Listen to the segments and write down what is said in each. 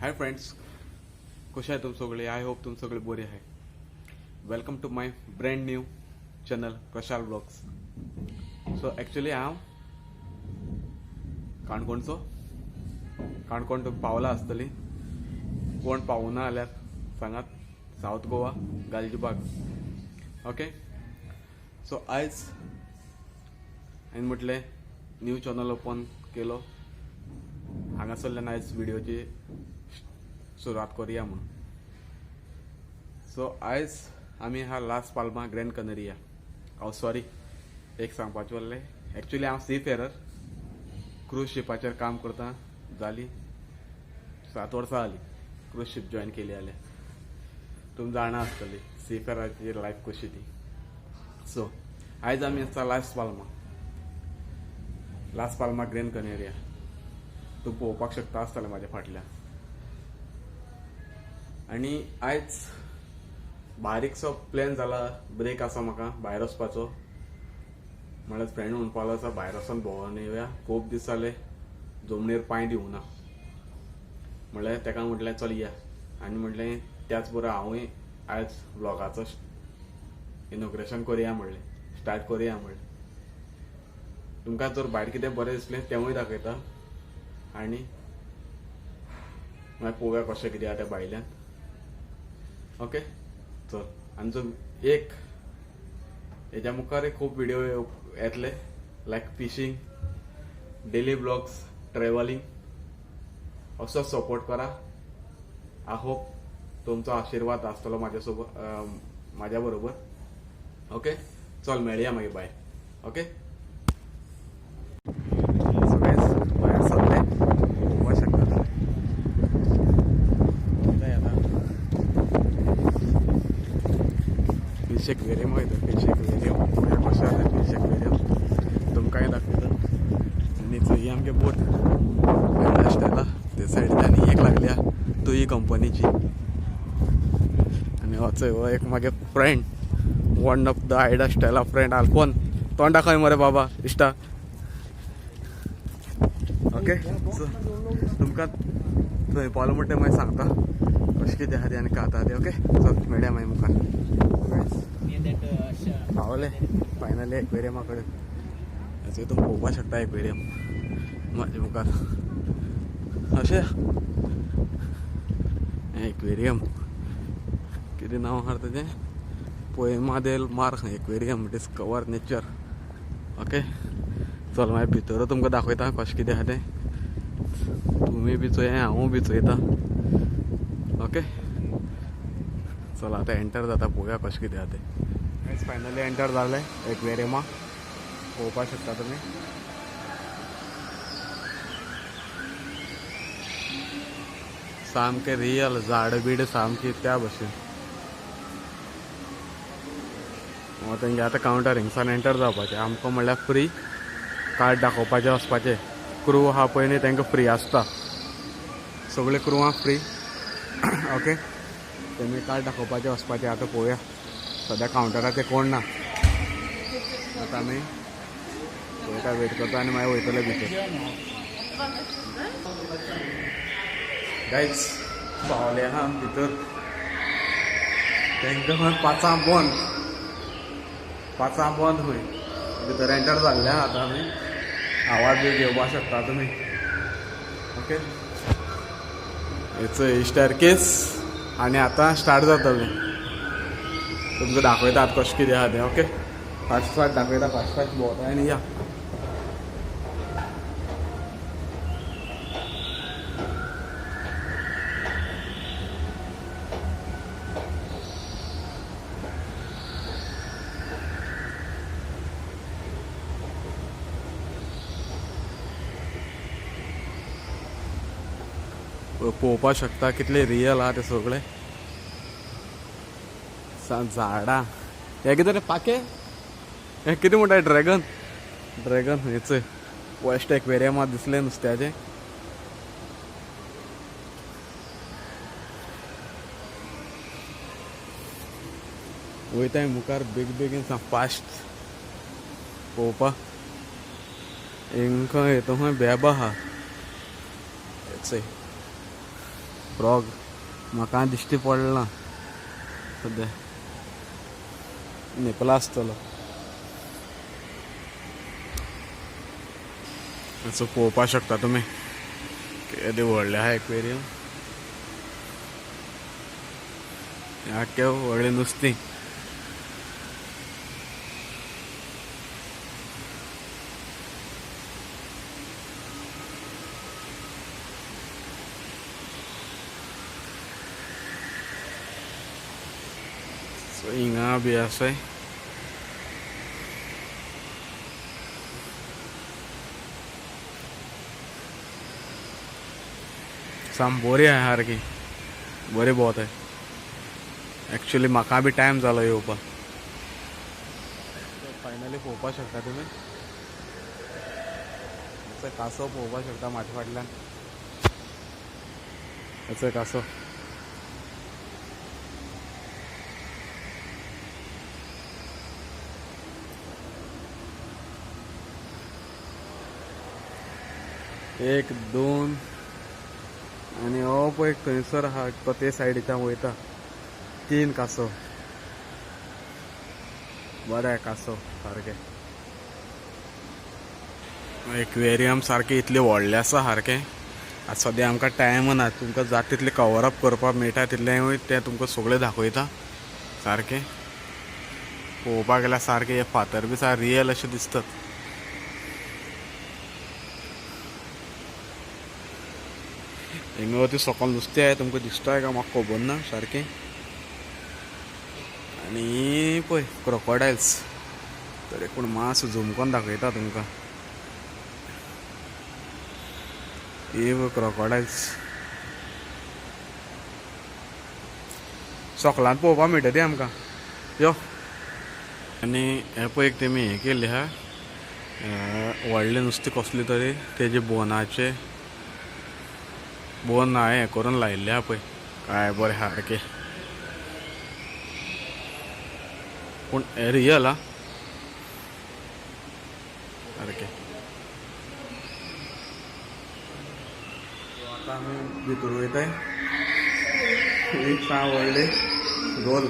Hi friends, कशे आहे तुम सगळे? आय होप तुम सगळे बरे आहे. Welcome to my brand new channel Prashal blogs. So actually हांव काणकोणचो. काणकोण तुम्ही पावला आसतली, कोण पावूना जाल्यार सांगात. South Goa, Galgibag. Okay. So आयज हांवें म्हटलें न्यू चॅनल ओपन केलो. हांगासरल्यान आयज व्हिडिओची सुरवात करूया म्हणून. सो आयज आमी आहा लास पाल्मा ग्रँड कनेरिया. सॉरी, एक सांगपाचें उरलें. एक्चुअली हांव सी फेरर क्रूज शिपाचेर काम करता. जाली 7 वर्सां जाली क्रूज शिप जॉइन केली जाल्यार. तुमी जाणा आसतली सी फेराची लायफ कशी ती. सो आयज आमी आसा लास पाल्मा ग्रँड कनेरिया. तूं पळोवपाक शकता आसतलें म्हाज्या फाटल्यान. आनी आयज बारीकसो प्लॅन जाला. ब्रेक आसा म्हाका भायर वचपाचो. म्हळ्यार फ्रेंड म्हणपाक लागलो आसा भायर वचून भोंवून येवया. खूब दीस जाले जमनीर पांय दिवूं ना. म्हळ्यार ताका म्हटलें चल या. आनी म्हटलें त्याच बरोबर हांवूय आयज व्लॉगाचो इनॉग्रेशन करुया म्हणलें, स्टार्ट करुया म्हणलें. तुमकां जर भायर कितें बरें दिसलें तेंवूय दाखयता. आनी मागीर पळोवया कशें कितें आहा तें भायल्यान. ओके. चल. आनी जो एक हेच्या मुखार खूब व्हिडिओ येतले, लायक फिशींग, डेली ब्लॉग्स, ट्रॅव्हलिंग. असो सपोर्ट करा. आय होप तुमचो आशिर्वाद आसतलो म्हाज्या बरोबर. ओके. चल मेळया मागीर भायर. ओके. सो गायज भायर सरले पळोवपाक शकता. फिश एक्वेरियम वयता. फिश एक्वेरियम कशें आसा फिश एक्वेरियम तुमकांय दाखयता. आनी थंय आमगे बोट स्टेला ते सायडीन आनी एक लागल्या तुई कंपनीची. आनी हो एक म्हागे फ्रेंड, वन ऑफ द आयडा स्टेला फ्रेंड आल्फोन. तोंड दाखय मरे बाबा इश्टा. ओके. सो तुमकां थंय पावलो म्हणटा मागीर सांगता कशें कितें आहा तें आनी काय आहा तें. ओके. चल मेळया मागीर मुखार. पावले फायनली एक्वेरियमा कडेन. तुमी पळोवपाक शकता एक्वेरियम म्हाजे मुखार. अशें एक्वेरियम कितें नांव आहा तेजें? पोएमा देल मार एक्वेरियम डिस्कवर नेचर. ओके. चल मागीर भितर तुमकां दाखयता कशें कितें आहा तें. तुमी बी चोया, हांवूय बी चोयता. ओके. चल आतां एंटर जाता, पळोवया कशें कितें आहा तें. फायनली एंटर जालें एक्वेरियमा. पळोवपाक शकता तुमी. सामकें रियल झाड बीड सामकी त्या भशेन. तेंगे आतां कावंटर हिंगसान एंटर जावपाचें. आमकां म्हणल्यार फ्री कार्ड दाखोवपाचें वचपाचें. क्रू आहा पळय न्ही तांकां फ्री आसता. सगळे क्रूवांक फ्री. ओके. तेमी कार्ड दाखोवपाचें वचपाचें. आतां पळोवया. सद्या कावंटराचेर कोण ना. आतां आमी वयता, वेट करता आनी मागीर वयतले भितर. गायज पावले आहा आमी भितर. तांकां खंय 5 बंद खंय भितर एंटर जाल्ले आहा. आतां आमी आवाज बी घेवपाक शकता तुमी. ओके. It's staircase. आनी आतां स्टार्ट जातलें. तुमकां दाखयतात कशें कितें आहा तें. ओके. फास्ट दाखयता. फास्ट भोंवता आनी या. पळोवपाक शकता कितले रियल आहा ते सगळे. झाडां हे कितें रे पाके. हे कितें म्हणटा ड्रॅगन. हेच वेस्ट एक्वेरियमांत दिसलें नुस्त्याचें. वयताय मुखार बेगीन फास्ट पळोवपाक. हिंगा येतो खंय बेबा आहा. फ्रॉग म्हाका दिश्टी पडला सद्या निपला आसतलो असो पळोवपाक शकता तुमी केदें व्हडलें आहा एक्वेरियम आख्खें व्हडलें नुस्तीं सो हिंगा बी आसाय साम बरी आहे सारकी बरी बहुत आहे एक्चुअली म्हाका बी टायम जालो येवपाक फायनली पळोवपाक शकता तुमी कासव पळोवपाक शकता म्हाज्या फाटल्यान कासव एक दोन आणि हो पळय थंयसर आहा तो ते सायडीच्यान वयता 3 कासव बरें आहे कासव सारके एक्वेरियम सारके इतले व्हडले आसा सारके आता सद्या आमकां टायम ना तुमकां जाता तितले कवर अप करपाक मेळटा तितलें तें तुमकां सगळें दाखयता सारके पळोवपाक गेल्यार सारके हे फातर बी सारके रियल अशें दिसतात हिंगा ती सकल नुस्तें आहे तुमकां दिसताय का म्हाका खबर ना सारकें आनी पळय क्रोकोडायल्स तरी पूण मास झूम करून दाखयता तुमकां हे क्रोकोडायल्स सकलांत पळोवपाक मेळटा ती आमकां यो आनी हे पळय एक तेमी हें केल्लें आहा व्हडलें नुस्तें कसलें तरी तेजे बोनाचे बोन हें करून लायिल्लें आहा पळय काय बरें सारकें पूण हे रियल हा सारकें आतां आमी भितर वयताय एक सा व्हडले रोल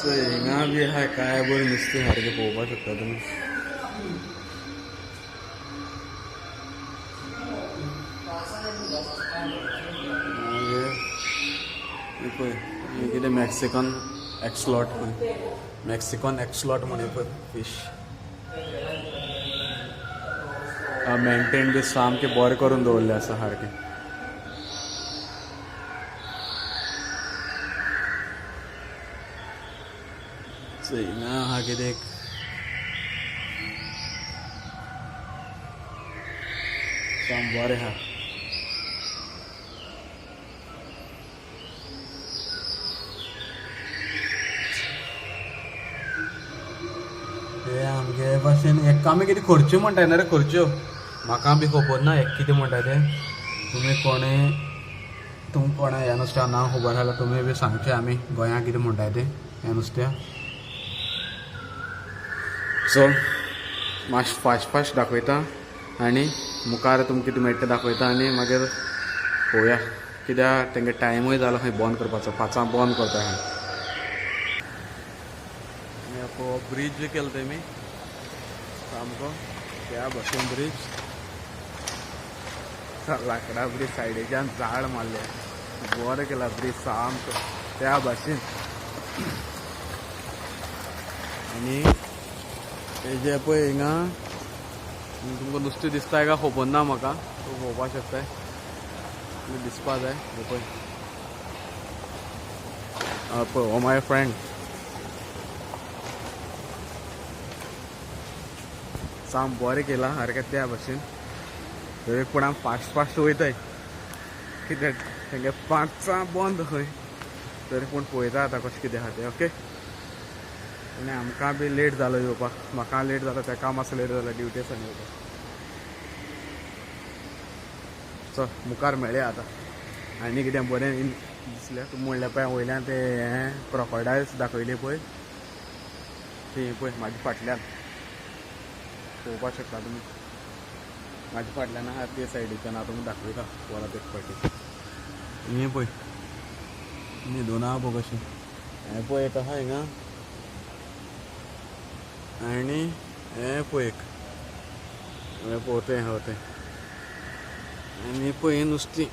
सो हिंगा बी आहा काय बरें नुस्तें सारकें पळोवपाक शकता तुमी पळय हे कितें मॅक्सिकन एक्सलॉट पळय मॅक्सिकन एक्सलॉट म्हणे पळय फिश मेंटेन बी सामकें बरें करून दवरलें आसा सारकें सो हिंगा आहा कितें साम बरें आहा आमगे भाशेन एक आमी कितें खर्च्यो म्हणटाय ना रे खर्च्यो म्हाका बी खबर ना एक कितें म्हणटाय तें तुमी कोणें ह्या नुस्त्या नांव खबर आसल्यार तुमी बी सांगचें आमी गोंयांत कितें म्हणटाय तें ह्या नुस्त्या सो मातशें फास्ट दाखयता आनी मुखार तुमकां कितें मेळटा दाखयता आनी मागीर पळोवया कित्याक तेंगे टायमूय जालो खंय बंद करपाचो 5 बंद करता हांव ब्रिज केला तेमी सामको त्या बसून ब्रिज लाकडा ब्रिज सायडीच्यान झाड मारले बरें केला ब्रिज सामको त्या भाशेन आनी हेजे पळय हिंगा तुमकां नुस्तें दिसताय काय खबर ना म्हाका तूं पळोवपाक शकताय दिसपा जाय पळय पळय हो माय फ्रेंड साम बरें केला सारकें त्या भाशेन तरी पूण हांव फास्ट वयताय कित्याक तेंगे 5 बंद खंय तरी पूण पळयता आतां कशें कितें आहा तें ओके आनी आमकां बी लेट जालो येवपाक म्हाका लेट जालो तेका मातसो लेट जालो ड्युटेसान येवपाक चल मुखार मेळया आतां आनी कितें बरें दिसलें तूं म्हणलें पळय वयल्यान ते हें क्रोकोडायल्स दाखयली पळय ती पळय म्हाज्या फाटल्यान पळोवपाक शकता तुमी माझ्या फाटल्यान आहा ते सायडीच्यान आतां तुमकां दाखयता परत एक फावटी. हे पळय हे दोन आहा पळय कशें. हें पळय एक आहा हिंगा आनी हें पळय एक. हें पोवतें आहा तें आनी पळय हें नुस्तीं.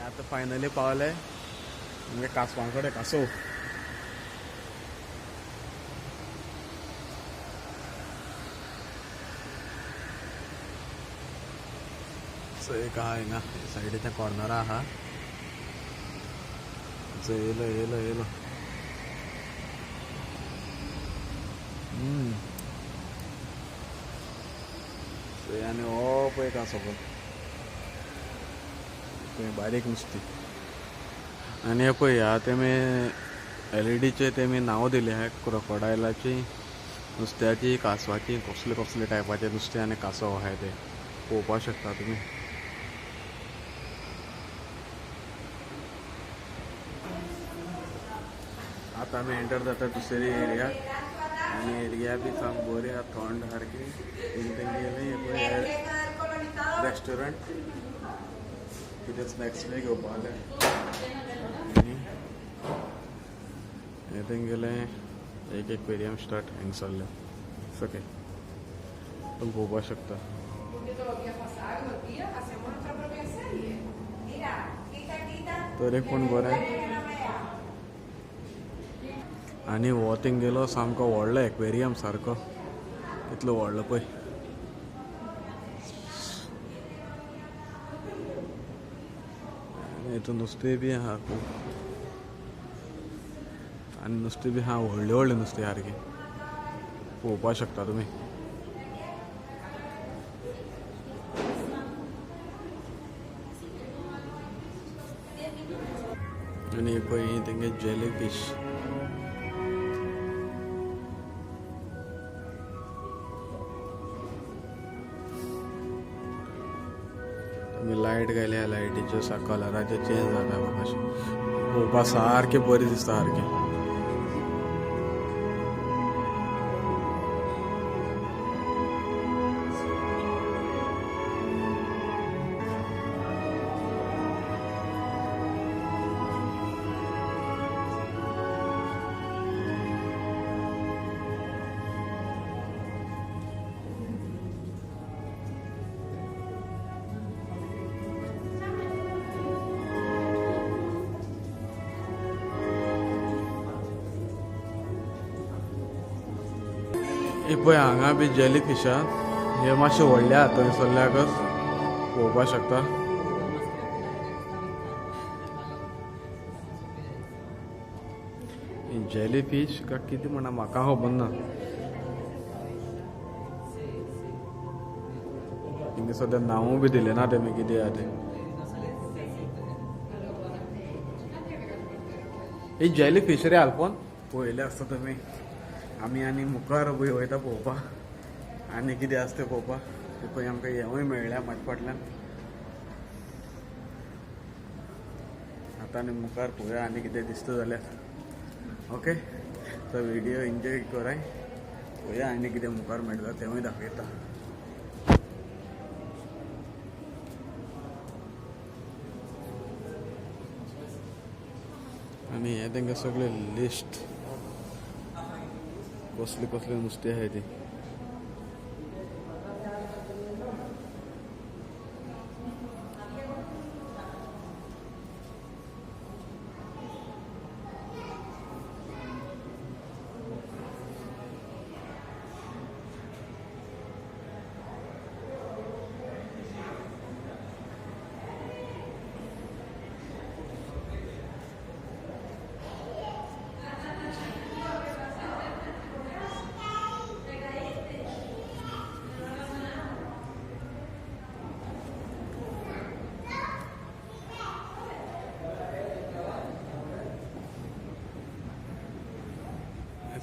आता फायनली पावले म्हणजे कासवां कडेन. कासव सो एक आहा हिंगा सायडीच्या कॉर्नरा आहा. सो येयलो येयलो येयलो. सो आनी हो पळय कासव बारीक नुस्तीं. आनी हे पळय ह्या तेमी LED तेमी नांव दिलें आहा क्रोकोडायलाची, नुस्त्याची, कासवाची. कसले कसले टायपाचे नुस्तें आनी कासव आहाय ते पळोवपाक शकता तुमी. आतां आमी एंटर जाता दुसरी एरिया आनी एरिया बी साम बरी आहा थंड सारकी. तेंगेली रेस्टॉरंट कितें स्नॅक्स बी घेवपा जाल्यार. आनी हे तेंगेलें एक एक्वेरियम स्टार्ट हांगसरलें ओके तुमी पळोवपाक शकता. तर एक पूण बरें. आनी हो तेंगेलो सामको व्हडलो एक्वेरियम सारको. कितलो व्हडलो पळय. हितून नुस्तें बी आहा खूब आनी नुस्तें बी आहा व्हडलें व्हडलें नुस्तें सारकें पळोवपाक शकता तुमी. आनी पळय तेंगे जेली फिश. लायट घाल्या लायटीच्यो कलराचे चेंज जाता अशें पळोवपाक सारकें बरें दिसता सारकें. पळय हांगा बी जेली फिश आहा. हे मातशे व्हडले आहा थंयसरल्याकच पळोवपाक शकता. जेली फिश काय कितें म्हणा म्हाका खबर ना. हिंगा सद्या नांव बी दिलें ना तेमी कितें आहा तें. ही जेली फिश रे आल्पोन पळयलें आसता तुमी. आमी आनी मुखार बी वयता पळोवपाक आनी कितें आसा तें पळोवपाक. पळय आमकां हेंवूय मेळ्ळ्या म्हाज्या फाटल्यान. आतां आनी मुखार पळोवया आनी कितें दिसता जाल्यार. ओके तो व्हिडियो एन्जॉय कराय. पळोवया आनी कितें मुखार मेळटा तेंवूय दाखयता. आनी हे तेंगे सगळे लिस्ट कसले कसले नुस्तें आहाय ती.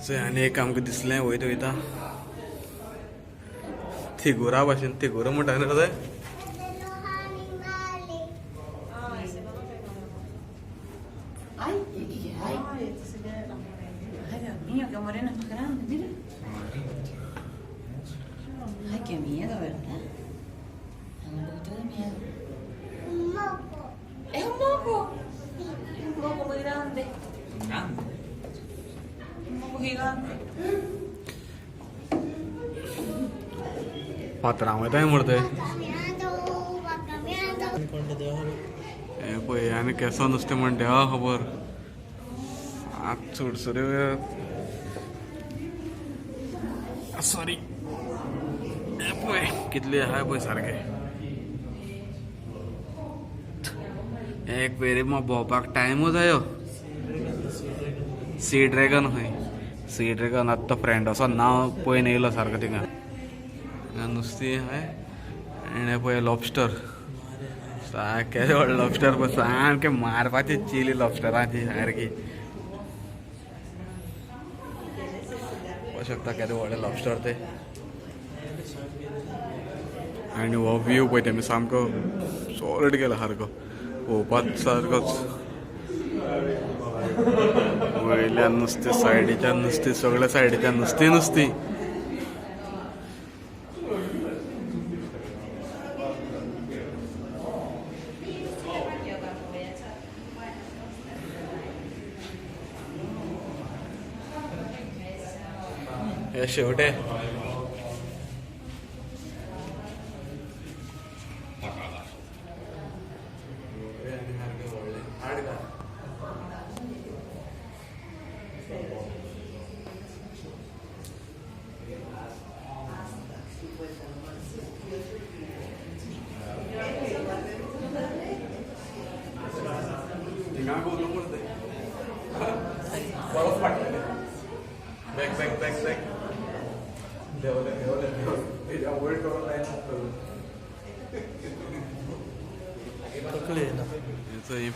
आनी एक आमकां दिसलें वयता वयता थिगुरा भाशेन थिगुरा म्हणटा न्हू रे. Ay, ay. Ay, Dios mío, qué morena más grande, mira. Ay, qué miedo, ¿verdad? Da un poquito de miedo. Un moco. ¿Es un moco? Un moco muy grande. Un moco gigante. पात्रांव येताय मुर्ते पळय केसो नुस्तें म्हणटे हा खबर आत सुडसुऱ्यो sorry पळय कितले आहाय पळय सारके एक वेरी म्हाका भोंवपाक टायमूच जायो सी ड्रॅगन खंय सी ड्रॅगन आतां तो फ्रेंड असो नांव पळयन येयलो सारको थिंगा नुस्तीं आहाय आनी पळय लॉबस्टर सारकें व्हडलें लॉबस्टर पळय सामकें मारपाची चिली लॉबस्टराची सारकी पळोवंक शकता केदें व्हडलें लॉबस्टर ते आनी हो व्यू पळय तेमी सामको सॉलिड केला सारको पळोवपाक सारकोच वयल्यान नुस्तें सायडीच्यान नुस्तें सगळ्या सायडीच्यान नुस्तीं नुस्तीं हे शेवटे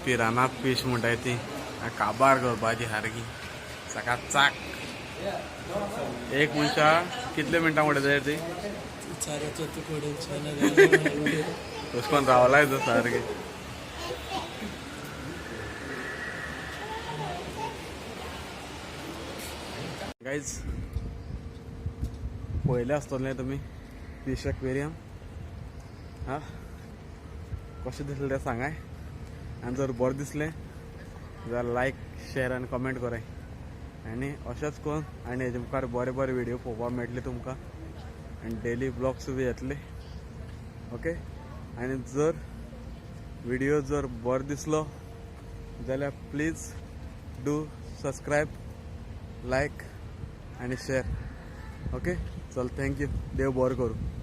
पिराना फिश म्हणटाय ती काबार करपाची सारकी सकाळ चाक एक मनशा कितले मिनटां म्हणटा जाय ती तशें रावलाय तो सारकी गायज पळयलें आसतलें तुमी फिश एक्वेरियम हा कशें दिसलें तें सांगाय आनी जर बरें दिसलें जाल्यार लायक शेअर आनी कमेंट कराय आनी अशेंच करून आनी हेजे मुखार बरे बरे व्हिडिओ पळोवपाक मेळटले तुमकां आनी डेली ब्लॉग्स बी येतले ओके आनी जर व्हिडिओ जर बरो दिसलो जाल्यार प्लीज डू सबस्क्रायब लायक आनी शेअर ओके चल थँक्यू देव बरें करूं